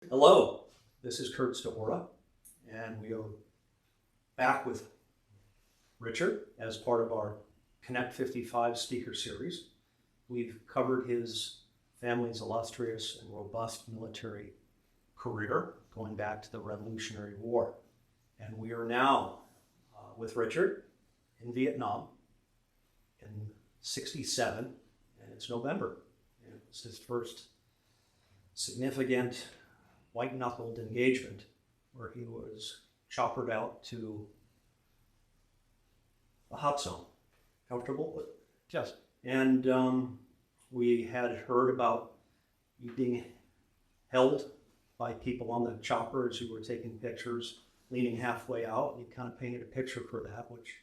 Hello, this is Kurt Stohora, and we are back with Richard as part of our Connect55 Speaker Series. We've covered his family's illustrious and robust military career going back to the Revolutionary War. And we are now with Richard in Vietnam in '67, and it's November. And it was his first significant white-knuckled engagement where he was choppered out to a hot zone. Comfortable? Just. And we had heard about you being held by people on the chopper as you were taking pictures, leaning halfway out. You kind of painted a picture for that, which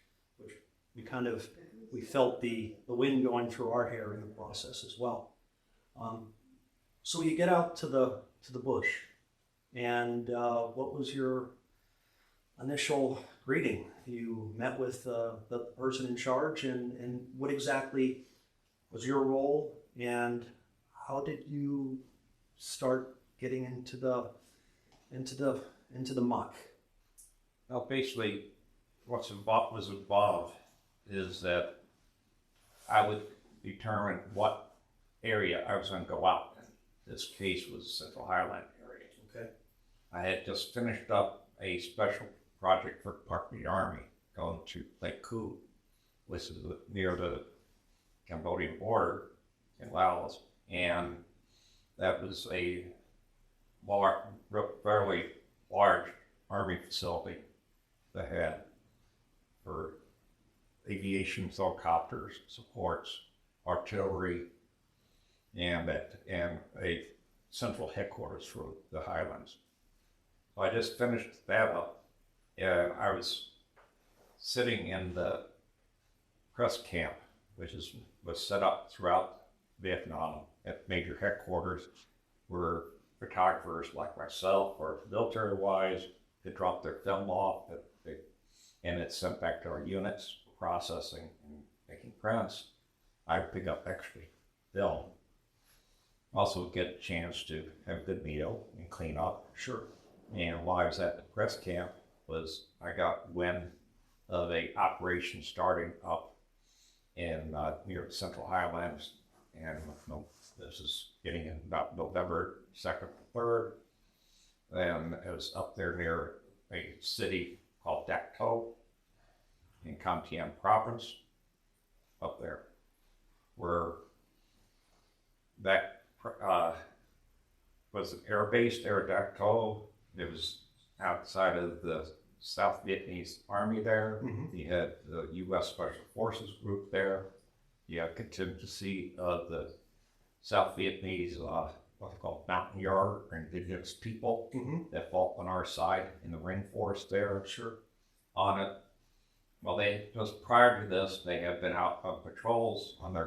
we felt the wind going through our hair in the process as well. So you get out to the bush, and what was your initial greeting? You met with the person in charge, and what exactly was your role, and how did you start getting into the muck? Well, basically, was involved is that I would determine what area I was going to go out in. This case was Central Highland area. Okay. I had just finished up a special project for Part of the Army going to Lake Koo, which is near the Cambodian border in Laos, and that was a fairly large Army facility that had for aviation helicopters, supports, artillery, and a central headquarters for the Highlands. So I just finished that up. I was sitting in the press camp, which was set up throughout Vietnam at major headquarters, where photographers like myself or military-wise could drop their film off, and it's sent back to our units for processing and making prints. I pick up extra film. Also get a chance to have a good meal and clean up. Sure. And while I was at the press camp, I got wind of a operation starting up in near Central Highlands, and this is getting in about November 2nd, 3rd. And it was up there near a city called Dak To in Con Tien province, up there, where that was an air base there at Dak To. It was outside of the South Vietnamese Army there. Mm-hmm. You had the U.S. Special Forces group there. You had contingency of the South Vietnamese, what they call Mountain Yard, or indigenous people that fought on our side in the rainforest there. Sure. On it. Well, just prior to this, they had been out on patrols on the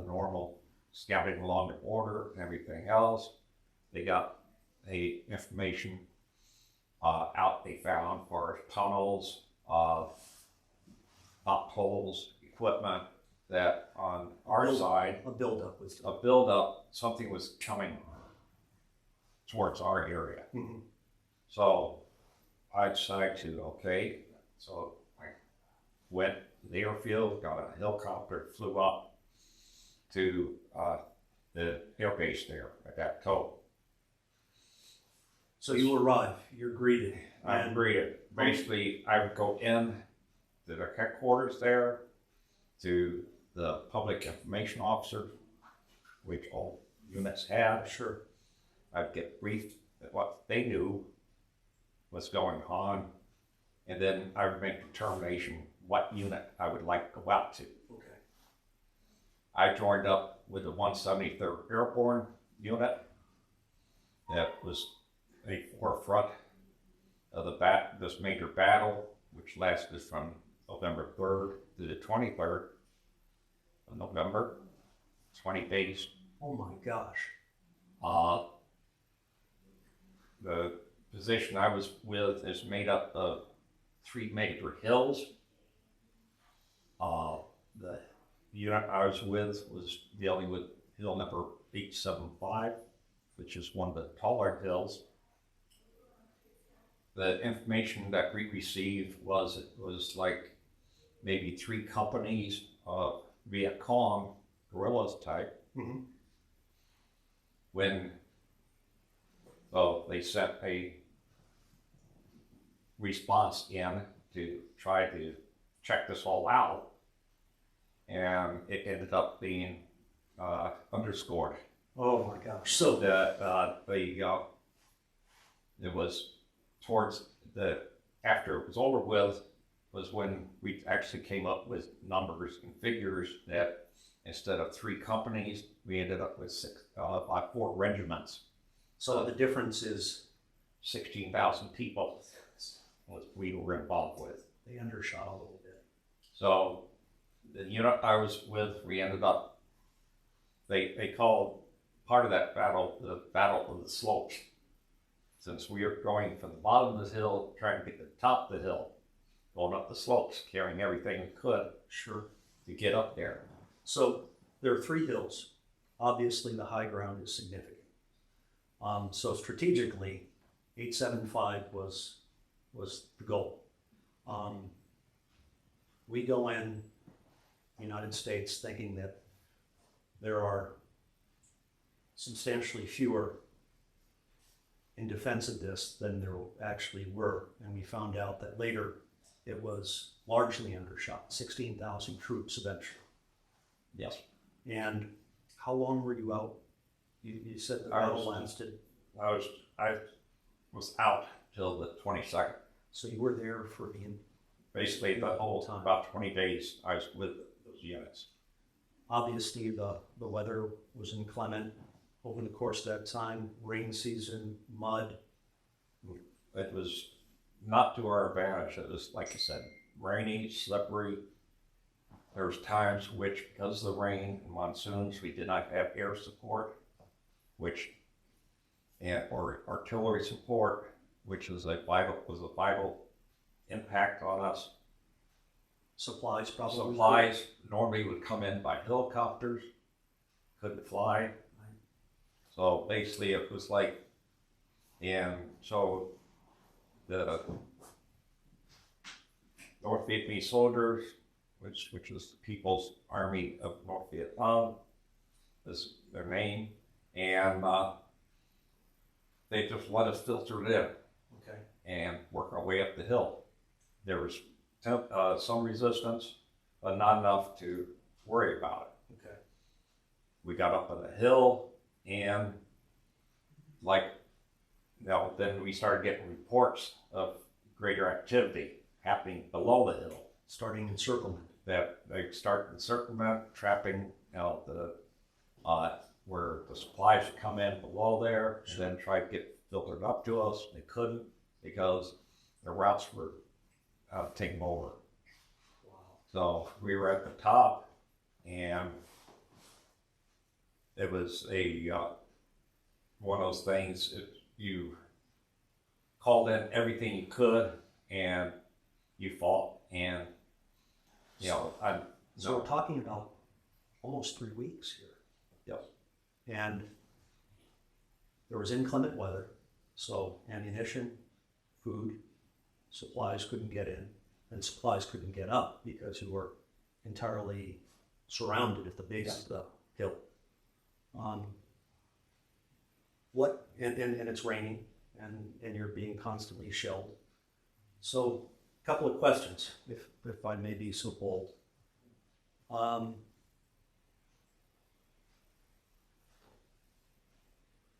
normal scouting along the border and everything else. They got information out they found for tunnels, potholes, equipment that on our side, a buildup, something was coming towards our area. Mm-hmm. So I decided so I went to the airfield, got a helicopter, flew up to the air base there at Dak To. So you arrive, you're greeted. I'm greeted. Basically, I would go in to the headquarters there, to the public information officer, which all units had. Sure. I'd get briefed at what they knew was going on, and then I would make a determination what unit I would like to go out to. Okay. I joined up with the 173rd Airborne unit that was a forefront of this major battle, which lasted from November 3rd to the 23rd of November, 20 days. Oh my gosh. The position I was with is made up of 3 major hills. The unit I was with was dealing with hill number 875, which is one of the taller hills the information that we received was it was like maybe 3 companies, Viet Cong, guerrillas type, Mm-hmm. when they sent a response in to try to check this all out, and it ended up being underscored. Oh my gosh. So That it was towards after it was over with was when we actually came up with numbers and figures that instead of 3 companies, we ended up with 4 regiments. so the difference is 16,000 people we were involved with. they undershot a little bit. So the unit I was with, we ended up, they called part of that battle the Battle of the Slopes. Since we were going from the bottom of the hill, trying to get to the top of the hill, going up the slopes, carrying everything we could Sure. to get up there. So there are 3 hills. Obviously, the high ground is significant. So strategically, 875 was the goal. We go in the United States thinking that there are substantially fewer in defense of this than there actually were, and we found out that later it was largely undershot. 16,000 troops eventually. Yes. And how long were you out? You said the battle lasted. I was out till the 22nd. So you were there for Basically the whole time, about 20 days, I was with those units. obviously the weather was inclement over the course of that time. Rain season, mud. It was not to our advantage. It was, like I said, rainy, slippery. There was times which, because of the rain and monsoons, we did not have air support, or artillery support, which was a vital impact on us. Supplies probably. Supplies normally would come in by helicopters, couldn't fly. So basically it was like, and so the North Vietnamese soldiers, which was the People's Army of North Vietnam, is their name, and they just let us filter it in Okay. and work our way up the hill. There was some resistance, but not enough to worry about it. Okay. We got up on the hill, and then we started getting reports of greater activity happening below the hill. Starting encirclement. That they start encirclement, trapping where the supplies would come in below there, and then try to get filtered up to us. They couldn't because the routes were taken over. Wow. So we were at the top, and it was one of those things. You called in everything you could, and you fought, and So we're talking about almost 3 weeks here. Yep. And there was inclement weather, so ammunition, food, supplies couldn't get in, and supplies couldn't get up because you were entirely surrounded at the base of the hill. And it's raining, and you're being constantly shelled. So, a couple of questions, if I may be so bold.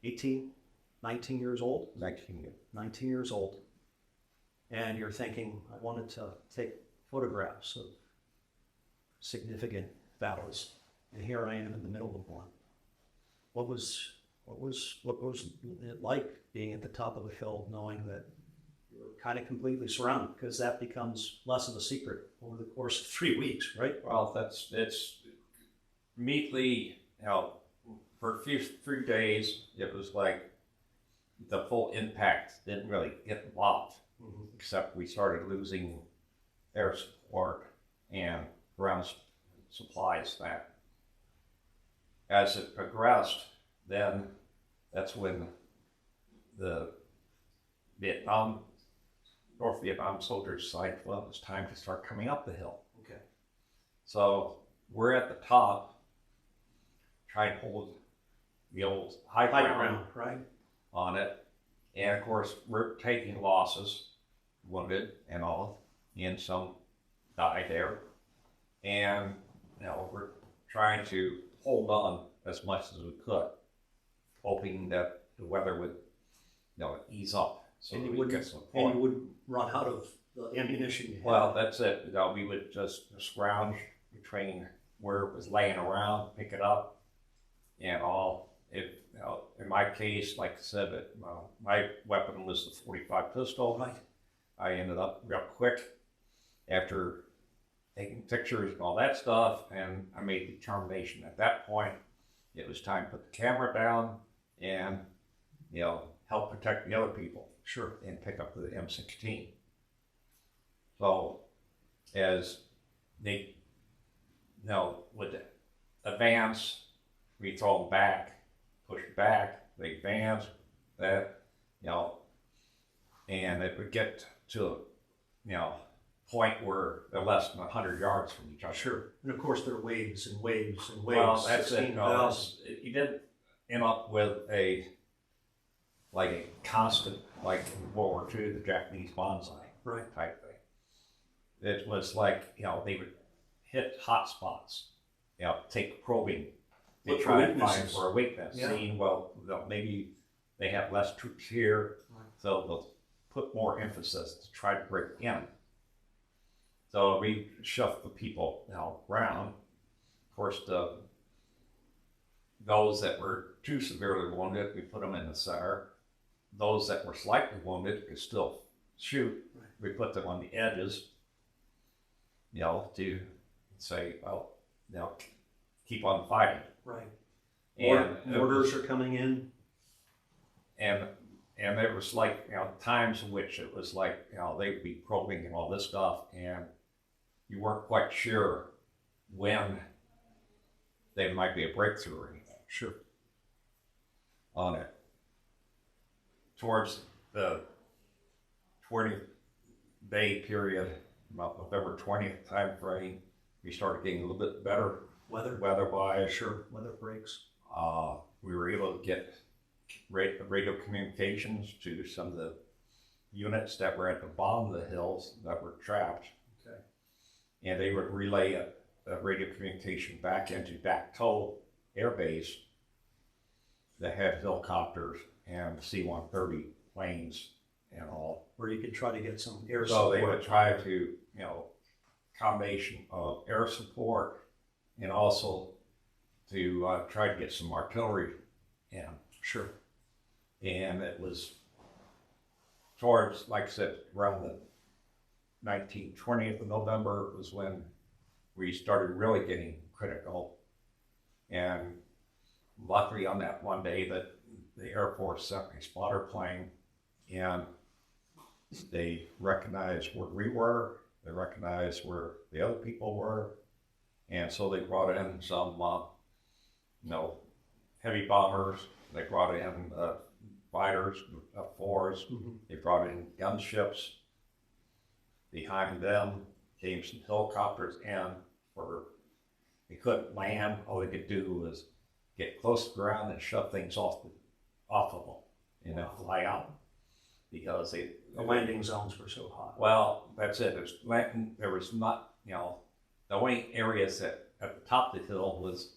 18, 19 years old? 19 years. 19 years old. And you're thinking, I wanted to take photographs of significant battles, and here I am in the middle of one. What was it like being at the top of the hill, knowing that you're kind of completely surrounded? Because that becomes less of a secret over the course of 3 weeks, right? Well, it's immediately, for a few days, it was like the full impact didn't really get involved, except we started losing air support and ground supplies. That as it progressed, then that's when the Vietnam North Vietnam soldiers decided, well, it was time to start coming up the hill. Okay. So we're at the top, trying to hold the old high ground Right? on it. And of course, we're taking losses, wounded and all, and some died there. And, we're trying to hold on as much as we could, hoping that the weather would, ease up. So And that you we could get some And point. you wouldn't run out of the ammunition you had. Well, that's it. We would just scrounge between where it was laying around, pick it up, and all. In my case, like I said, my weapon was the .45 pistol. Right. I ended up real quick after taking pictures and all that stuff, and I made the determination at that point it was time to put the camera down and help protect the other people. Sure. And pick up the M16. So as they would advance, we throw them back, push back, they advance, that, and it would get to point where they're less than 100 yards from each other. Sure. And of course, there are waves and waves and waves. Well, that's it. 16,000. You didn't end up with a constant, like in World War II, the Japanese bonsai Right. type thing. It was like, they would hit hot spots, take probing, they Look for try to find weaknesses. for a weakness, Yeah. seeing, well, maybe they have less troops here, Right. so they'll put more emphasis to try to break in. So we shoved the people around. Of course, those that were too severely wounded, we put them in the center. Those that were slightly wounded could still shoot. Right. We put them on the edges, to say, well, keep on fighting. Right. And Mortars are coming in. and there was times in which it was like, they'd be probing and all this stuff, and you weren't quite sure when there might be a breakthrough or anything. Sure. On it. Towards the 20-day period, about November 20th time frame, we started getting a little bit better weather-wise. Sure. Weather breaks. We were able to get radio communications to some of the units that were at the bottom of the hills that were trapped. Okay. And they would relay a radio communication back into Dak To Air Base that had helicopters and C-130 planes and all. Where you could try to get some air So support. they would try to, combination of air support and also to try to get some artillery in. Sure. And it was towards, like I said, around the 20th of November was when we started really getting critical. And luckily on that one day that the Air Force sent a spotter plane, and they recognized where we were, they recognized where the other people were, and so they brought in some, heavy bombers, they brought in fighters, fours, they brought in gunships. Behind them came some helicopters in where they couldn't land. All they could do was get close to the ground and shove things off of them, fly out, because the landing zones were so hot. Well, that's it. There was not, the only areas that at the top of the hill was,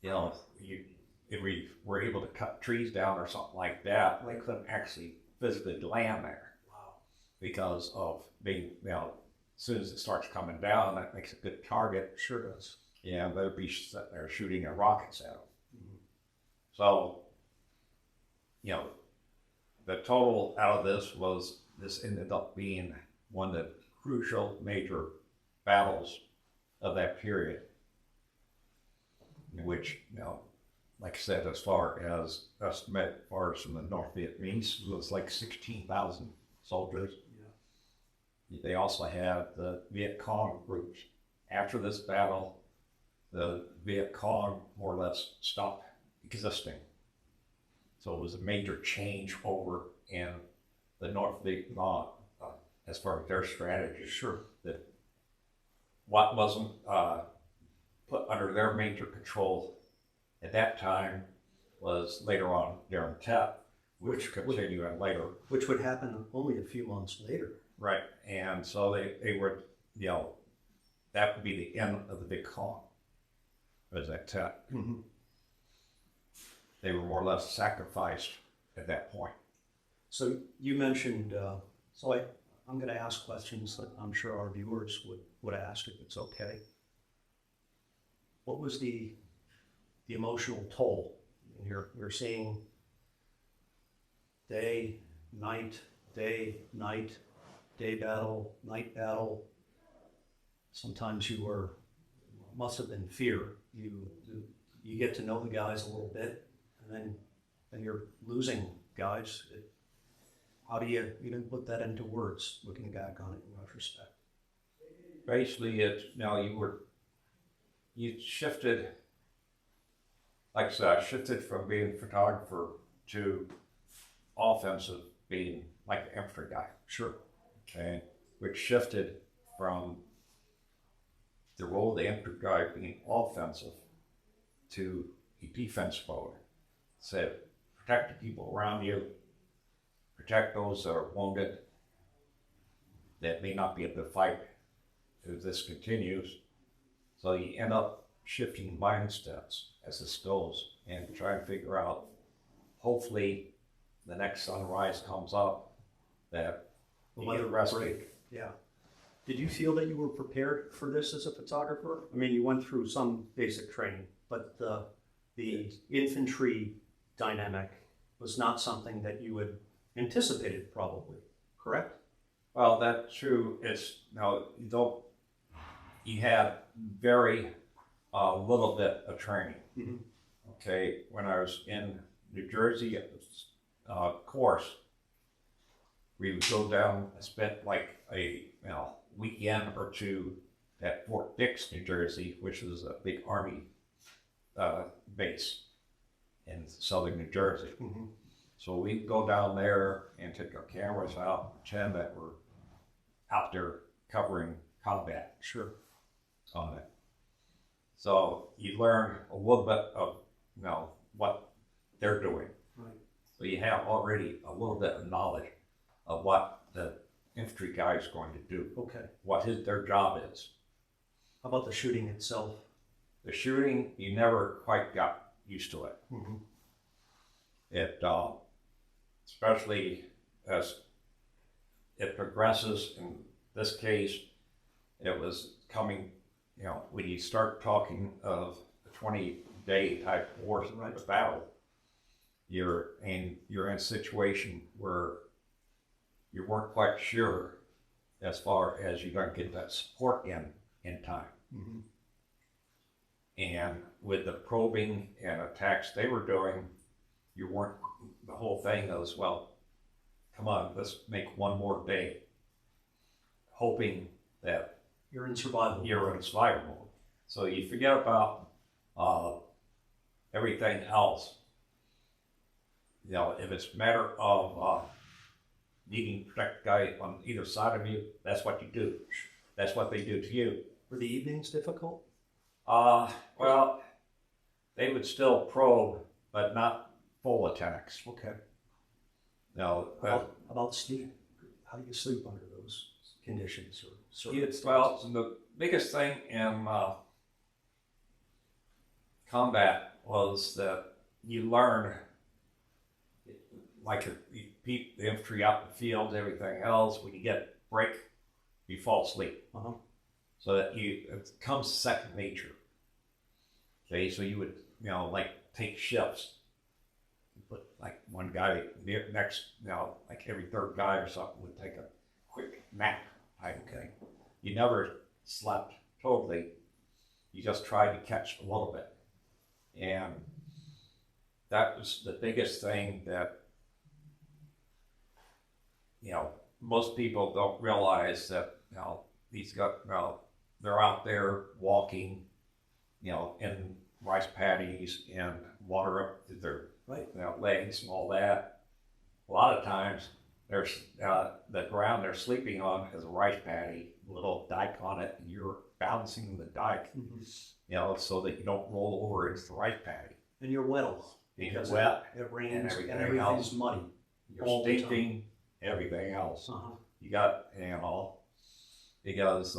if we were able to cut trees down or something like that, they couldn't actually physically land there. Wow. Because of being, as soon as it starts coming down, that makes a good target. Sure does. Yeah, they'd be sitting there shooting their rockets at them. Mm-hmm. So, the total out of this ended up being one of the crucial major battles of that period, in which, like I said, as far as estimate, as far as from the North Vietnamese, it was like 16,000 soldiers. Yeah. They also had the Viet Cong groups. After this battle, the Viet Cong more or less stopped existing. So it was a major change over in the North Vietnam as far as their strategy. Sure. That what wasn't put under their major control at that time was later on during TEP, which continued on later. Which would happen only a few months later. Right. And so they would, you know, that would be the end of the big con, was that TEP. Mm-hmm. They were more or less sacrificed at that point. So you mentioned, I'm going to ask questions that I'm sure our viewers would ask if it's okay. What was the emotional toll? You're seeing day, night, day battle, night battle. Sometimes must have been fear. You get to know the guys a little bit, and then you're losing guys. How do you didn't put that into words, looking back on it in retrospect? Basically, you shifted, like I said, I shifted from being a photographer to offensive, being like an infantry guy. Sure. Okay, which shifted from the role of the infantry guy being offensive to a defense mode. So protect the people around you, protect those that are wounded, that may not be able to fight if this continues. So you end up shifting mindsets as this goes and try to figure out, hopefully the next sunrise comes up, that you get rested. Yeah. Did you feel that you were prepared for this as a photographer? I mean, you went through some basic training, but the infantry dynamic was not something that you had anticipated, probably, correct? Well, that's true. You have very little bit of training. Mm-hmm. Okay, when I was in New Jersey at the course, we would go down and spent like a weekend or two at Fort Dix, New Jersey, which is a big Army base in southern New Jersey. Mm-hmm. So we'd go down there and take our cameras out, pretend that we're out there covering combat. Sure. On it. So you learn a little bit of what they're doing. Right. So you have already a little bit of knowledge of what the infantry guy is going to do. Okay. What their job is. How about the shooting itself? The shooting, you never quite got used to it. Mm-hmm. It especially as it progresses. In this case, it was coming. When you start talking of a 20-day type war battle, you're in a situation where you weren't quite sure as far as you're going to get that support in time. Mm-hmm. And with the probing and attacks they were doing, you weren't, the whole thing was, well, come on, let's make one more day, hoping that You're in survival. You're in survival mode. So you forget about everything else. If it's a matter of needing to protect the guy on either side of you, that's what you do. That's what they do to you. Were the evenings difficult? Well, they would still probe, but not full attacks. Okay. No, about sleep. How do you sleep under those conditions or circumstances? well, the biggest thing in combat was that you learn, like the infantry out in the field, everything else, when you get a break, you fall asleep. Uh-huh. So that it comes second nature. Okay, so you would, like take shifts. You put like one guy next, like every third guy or something would take a quick nap type thing. You never slept totally. You just tried to catch a little bit. And that was the biggest thing that, most people don't realize that, these guys, they're out there walking, in rice paddies and water up to their legs and all that. A lot of times there's the ground they're sleeping on is a rice paddy, a little dike on it, and you're bouncing the dike, you know, so that you don't roll over into the rice paddy. And you're wet. Because wet, it rains and everything everything's else. muddy. You're all the stinking, everything else. Uh-huh. You got, you know, because,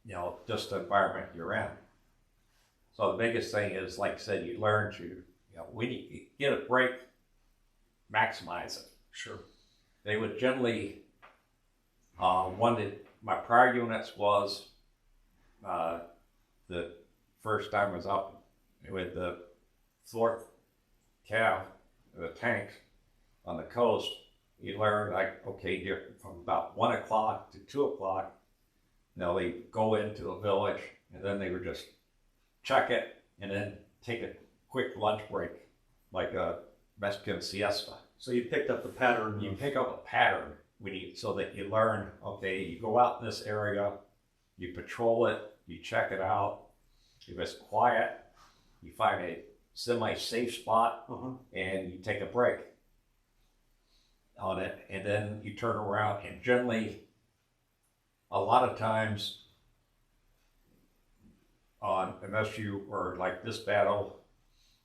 you know, just the environment you're in. So the biggest thing is, like I said, you learn to, you know, when you get a break, maximize it. Sure. They would generally, my prior units was, the first time I was up with the fourth cab, the tanks on the coast, you learn like, okay, from about 1 o'clock to 2 o'clock, now they go into a village and then they would just check it and then take a quick lunch break, like a Mexican siesta. So you picked up the pattern. You pick up a pattern so that you learn, okay, you go out in this area, you patrol it, you check it out. If it's quiet, you find a semi-safe spot and you take a break on it, and then you turn around, and generally, a lot of times, unless you were like this battle,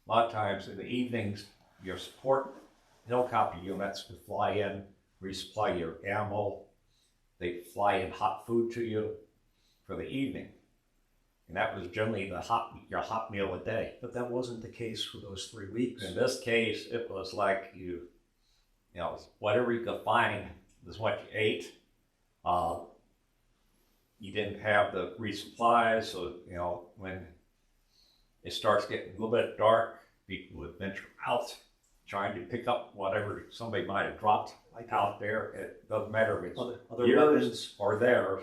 a lot of times in the evenings, your support helicopter units would fly in, resupply your ammo, they fly in hot food to you for the evening. And that was generally your hot meal a day. But that wasn't the case for those 3 weeks. In this case, it was like you know, whatever you could find is what you ate. You didn't have the resupplies, so, you know, when it starts getting a little bit dark, people would venture out, trying to pick up whatever somebody might have dropped out there. It doesn't matter if it's other yours weapons or theirs.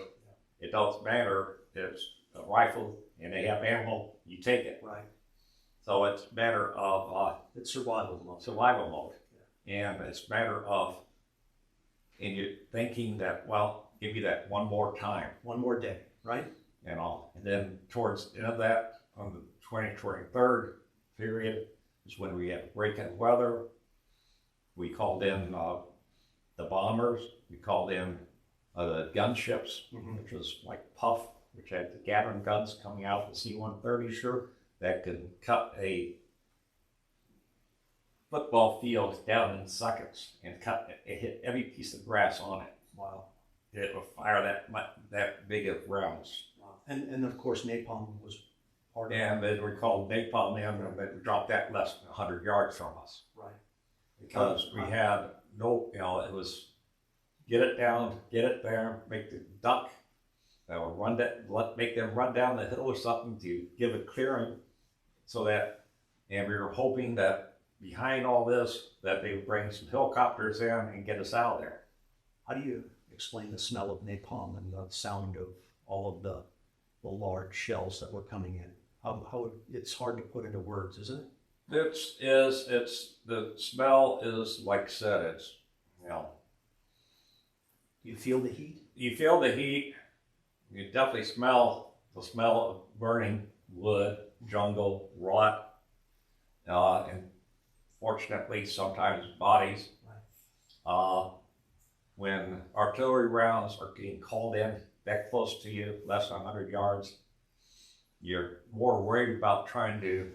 It doesn't matter. It's a rifle and they have ammo, you take it. Right. So it's a matter of it's survival mode. Survival mode. Yeah. And it's a matter of, and you're thinking that, well, give you that one more time. One more day, right? And all. And then towards the end of that, on the 23rd period, is when we had a break in weather. We called in the bombers. We called in the gunships, which was like Puff, which had the Gatling guns coming out, the C-130, Sure. that could cut a football field down in seconds and hit every piece of grass on it. Wow. It would fire that big of rounds. Wow. And of course napalm was part of it. And they were called napalm in, and they dropped that less than 100 yards from us. Right. Because we had no, you know, it was get it down, get it there, make the duck, make them run down the hill or something to give it clearing, so that, and we were hoping that behind all this, that they would bring some helicopters in and get us out of there. How do you explain the smell of napalm and the sound of all of the large shells that were coming in? How it's hard to put into words, isn't it? The smell is, like I said, it's, you know. You feel the heat? You feel the heat. You definitely smell the smell of burning wood, jungle, rot, and fortunately sometimes bodies. Right. When artillery rounds are getting called in that close to you, less than 100 yards, you're more worried about trying to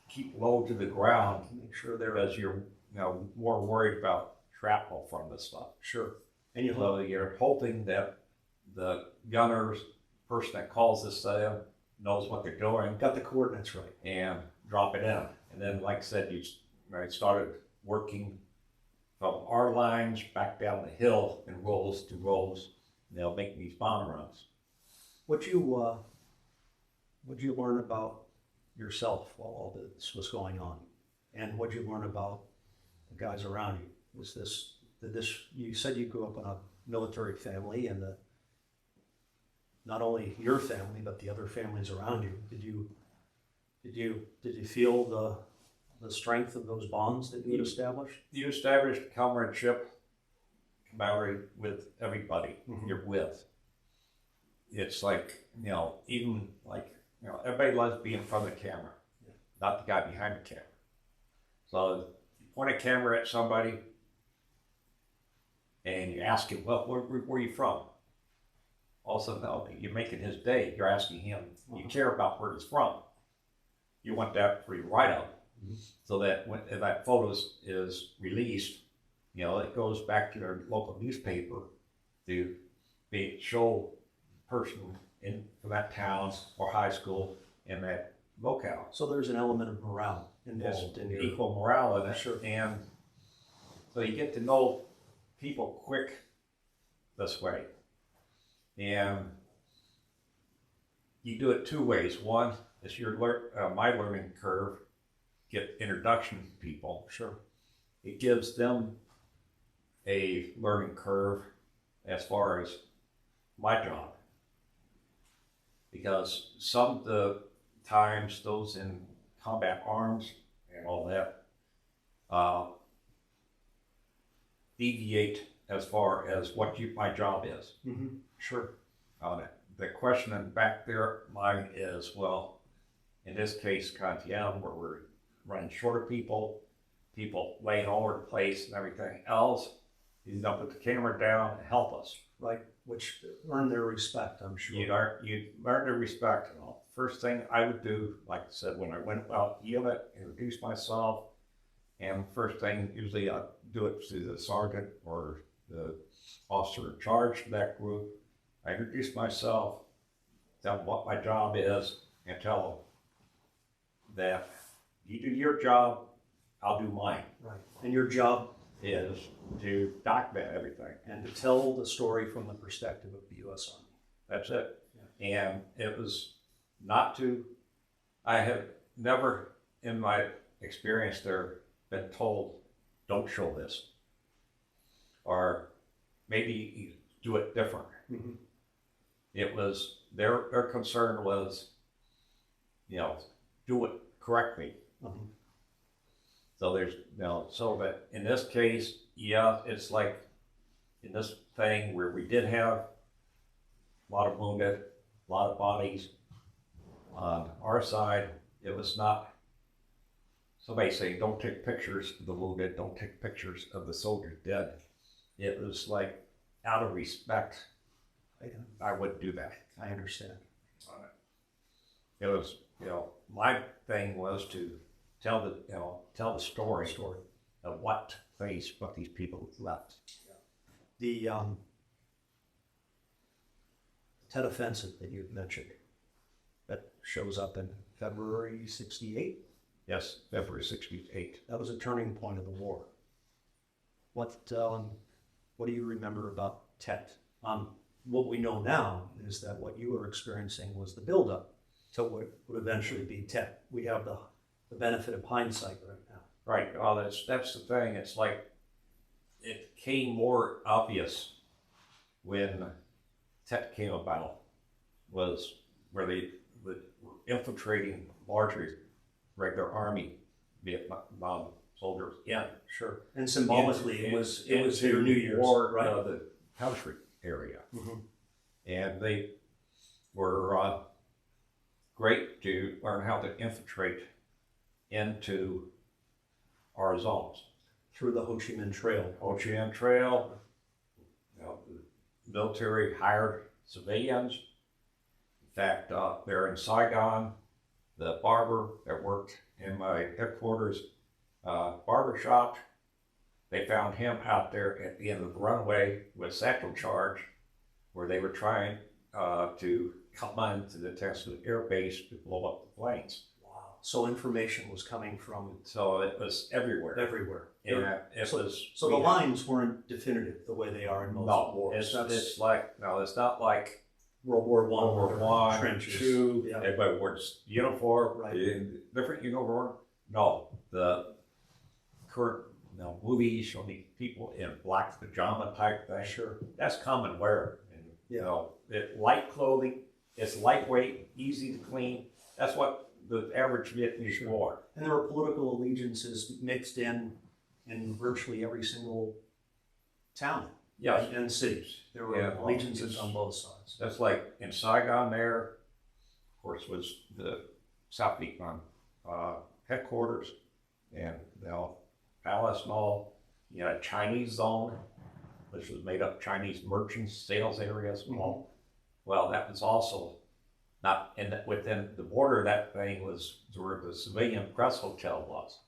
keep low to the ground, Make sure they're because you're, you know, more worried about shrapnel from this stuff. sure. And So you're hoping that the gunners, person that calls this in, knows what they're doing got the coordinates right. and drop it in. And then, like I said, I started working from our lines back down the hill in rows to rows. They'll make these bomb runs. What'd you learn about yourself while all this was going on? And what'd you learn about the guys around you? You said you grew up in a military family, and not only your family, but the other families around you. Did you feel the strength of those bonds that you had established? You establish comradeship, camaraderie with everybody you're with. It's like, you know, even like, you know, everybody loves being in front of the camera, not the guy behind the camera. So you point a camera at somebody, and you ask him, well, where are you from? All of a sudden, no, you're making his day. You're asking him. You care about where he's from. You want that for your write-up, so that when if that photo is released, it goes back to their local newspaper to show person from that town or high school in that locale. So there's an element of morale involved in your equal morale in it. Sure. And so you get to know people quick this way. And you do it two ways. One is my learning curve, get introduction to people. Sure. It gives them a learning curve as far as my job. Because some of the times those in combat arms and all that deviate as far as what my job is. Mm-hmm. Sure. The question in the back of their mind is, well, in this case, Kantian, where we're running shorter people laying all over the place and everything else, you don't put the camera down and help us. Right, which earn their respect, I'm sure. You learn their respect and all. First thing I would do, like I said, when I went out unit, introduce myself, and first thing, usually I do it to the sergeant or the officer in charge of that group. I introduce myself, tell them what my job is, and tell them that you do your job, I'll do mine. Right, and your job is to document everything. And to tell the story from the perspective of the U.S. Army. That's it. Yeah. And it was I have never in my experience there been told, don't show this. Or maybe you do it different. Mm-hmm. It was, their concern was, do it correctly. Mm-hmm. So there's, so that in this case, it's like in this thing where we did have a lot of wounded, a lot of bodies. On our side, it was not somebody saying, don't take pictures of the wounded, don't take pictures of the soldiers dead. It was like, out of respect, I wouldn't do that. I understand. It was, my thing was to tell the story of what these people left. The Tet Offensive that you mentioned, that shows up in February 68? Yes, February 68. That was a turning point of the war. What do you remember about Tet? What we know now is that what you were experiencing was the buildup to what would eventually be Tet. We have the benefit of hindsight right now. Right. Well, that's the thing. It's like it became more obvious when Tet came about, was where they were infiltrating larger regular army Vietnam soldiers in. Sure. And symbolically, it was their New Year's, war, right? The country area. Mm-hmm. And they were great to learn how to infiltrate into our zones. Through the Ho Chi Minh Trail. Ho Chi Minh Trail, the military hired civilians. In fact, there in Saigon, the barber that worked in my headquarters barber shop, they found him out there at the end of the runway with satchel charge, where they were trying to come into the Tesla air base to blow up the planes. Wow. So information was coming from So it was everywhere. everywhere. Yeah, it was. So the lines weren't definitive the way they are in most wars. It's not like World War I, World War I, trenches. II, Yeah. everybody wore uniform, Right. different uniform. No, the current movies show these people in black pajama type thing. Sure. That's common wear. And, Yeah. light clothing, it's lightweight, easy to clean. That's what the average Vietnamese wore. And there were political allegiances mixed in virtually every single town. Yes. And cities. There were allegiances on both sides. That's like in Saigon there, of course, was the South Vietnam headquarters and palace and all. You had a Chinese zone, which was made up Chinese merchants, sales areas. Well, that was also not within the border. That thing was where the civilian press hotel was,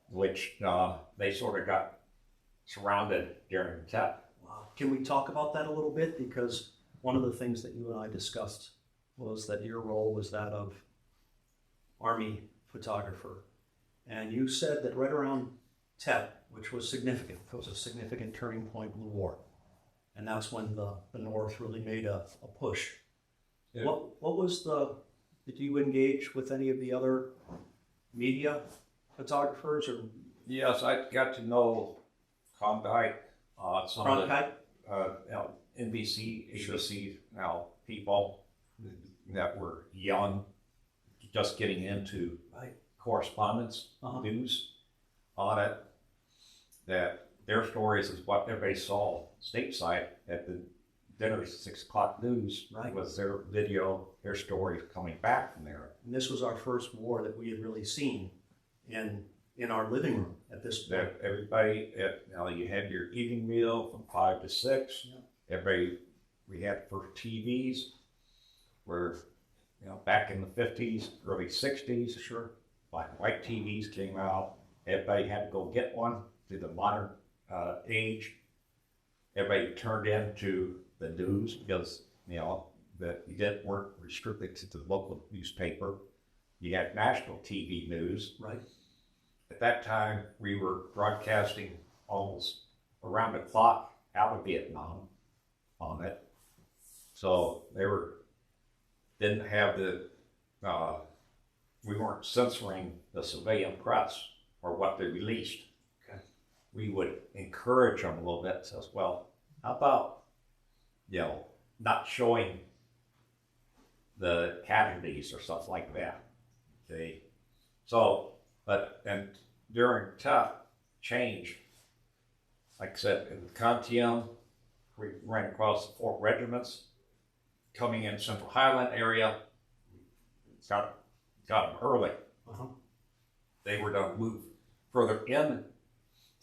which they sort of got surrounded during the TEP. Wow. Can we talk about that a little bit? Because one of the things that you and I discussed was that your role was that of Army photographer. And you said that right around TEP, which was significant, it was a significant turning point in the war. And that's when the North really made a push. Yeah. What was did you engage with any of the other media photographers or? Yes, I got to know Klondike, some of the NBC, ABC people that were young, just getting into correspondence news on it, that their stories is what everybody saw stateside at the dinner 6 o'clock news was their video, their stories coming back from there. And this was our first war that we had really seen in our living room at this point. That everybody, you had your eating meal from 5 to 6. Yeah. Everybody, we had first TVs where, back in the 50s, early 60s, sure, black and white TVs came out. Everybody had to go get one to the modern age. Everybody turned into the news because, that you weren't restricted to the local newspaper. You had national TV news. Right. At that time, we were broadcasting almost around the clock out of Vietnam on it. So they didn't have we weren't censoring the civilian press or what they released. Okay. We would encourage them a little bit, says, well, how about, not showing the casualties or stuff like that. Okay. So, and during tough change, like I said, in the Contium, we ran across the 4 regiments coming in Central Highland area, got them early. They were to move further in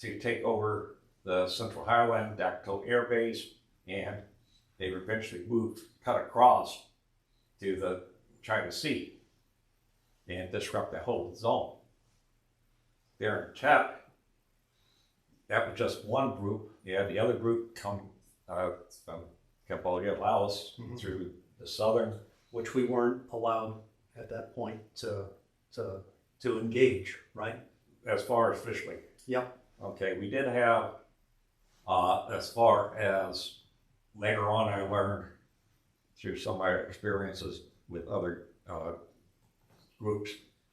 to take over the Central Highland Dakota Air Base, and they were eventually cut across to the China Sea and disrupt the whole zone. There in TEP, that was just one group. You had the other group come from Cambodia, Laos, through the southern. Which we weren't allowed at that point to engage, right? As far as officially. Yep. Okay, we did have, as far as later on I learned through some of my experiences with other groups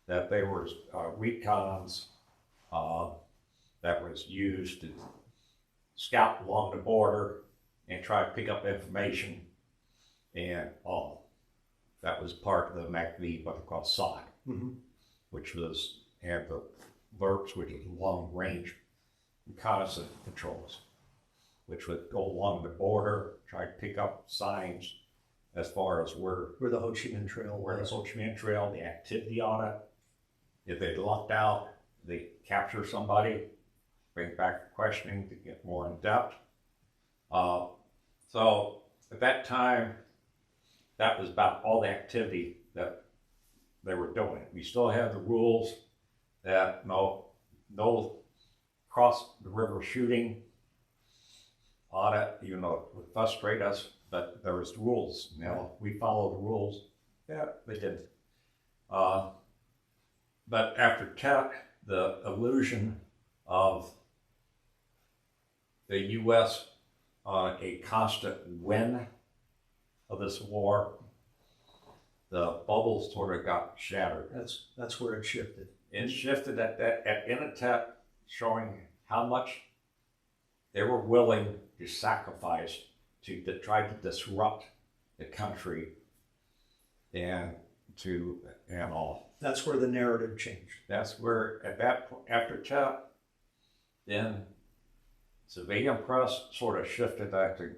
that there was recons that was used to scout along the border and try to pick up information, and that was part of the MACV, what they call SOC, which had the LRPs, which is long range reconnaissance patrols, which would go along the border, try to pick up signs as far as where the Ho Chi Minh Trail the Ho Chi Minh Trail, the activity on it. If they lucked out, they capture somebody, bring back for questioning to get more in depth. So at that time, that was about all the activity that they were doing. We still have the rules that no cross the river shooting on it, even though it would frustrate us, but there was rules. We follow the rules. Yeah, they didn't. But after TEP, the illusion of the U.S. on a constant win of this war, the bubbles sort of got shattered. That's where it shifted. It shifted at Initep, showing how much they were willing to sacrifice to try to disrupt the country and all. That's where the narrative changed. That's where, at that point, after TEP, then civilian press sort of shifted that to,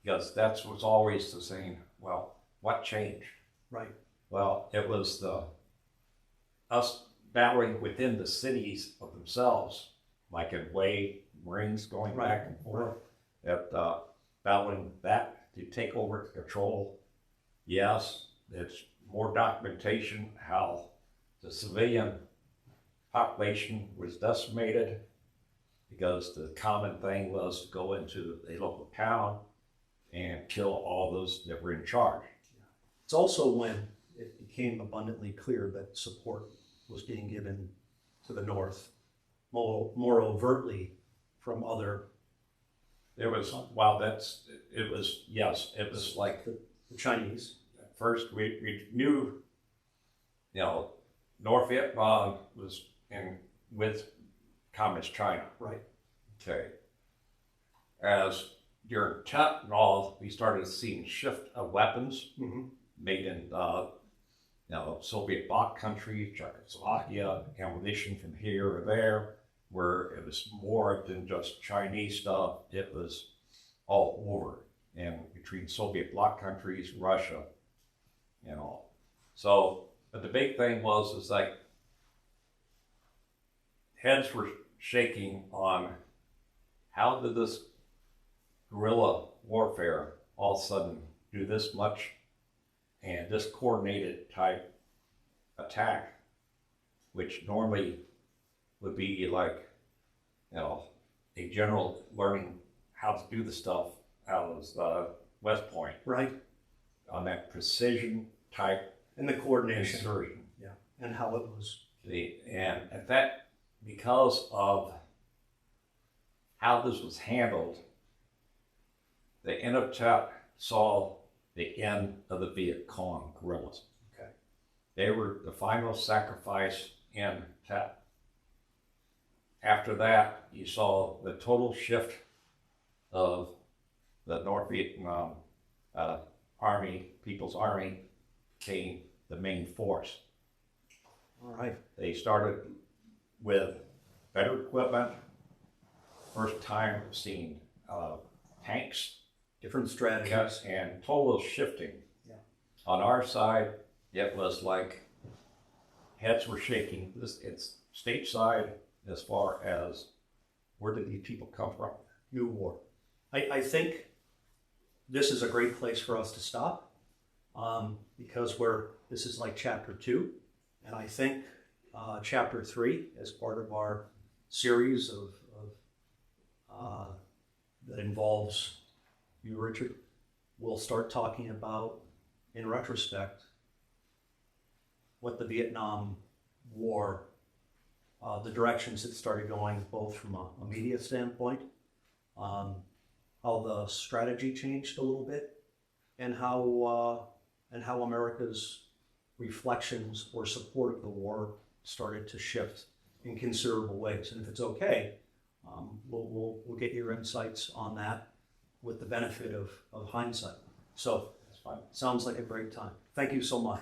because that was always the same. Well, what changed? Right. Well, it was us battling within the cities of themselves like in Way, Marines going Right, back and forth, that battling that to take over control. Yes, it's more documentation how the civilian population was decimated because the common thing was to go into a local town and kill all those that were in charge. It's also when it became abundantly clear that support was being given to the North more overtly from other. There was, well, it was, yes, it was like, The Chinese. first we knew, North Vietnam was with Communist China. Right. Okay. As during Tet and all, we started seeing shift of weapons made in, Soviet bloc countries, Czechoslovakia, ammunition from here or there, where it was more than just Chinese stuff. It was all over, and between Soviet bloc countries, Russia, and all. So, but the big thing is like heads were shaking on how did this guerrilla warfare all of a sudden do this much and this coordinated type attack, which normally would be like, a general learning how to do the stuff out of West Point. Right. On that precision type And the coordination. insertion. Yeah. And how it was. And at that, because of how this was handled, the end of Tet saw the end of the Viet Cong guerrillas. Okay. They were the final sacrifice in Tet. After that, you saw the total shift of the North Vietnam Army, People's Army, became the main force. All right. They started with better equipment. First time seeing tanks, Different strategies. cuts, and total shifting. Yeah. On our side, it was like heads were shaking. It's stateside as far as where did these people come from? New war. I think this is a great place for us to stop because this is like chapter 2, and I think chapter 3, as part of our series that involves you, Richard, we'll start talking about, in retrospect, what the Vietnam War, the directions it started going, both from a media standpoint, how the strategy changed a little bit, and how America's reflections or support of the war started to shift in considerable ways. And if it's okay, we'll get your insights on that with the benefit of hindsight. So, That's fine. sounds like a great time. Thank you so much.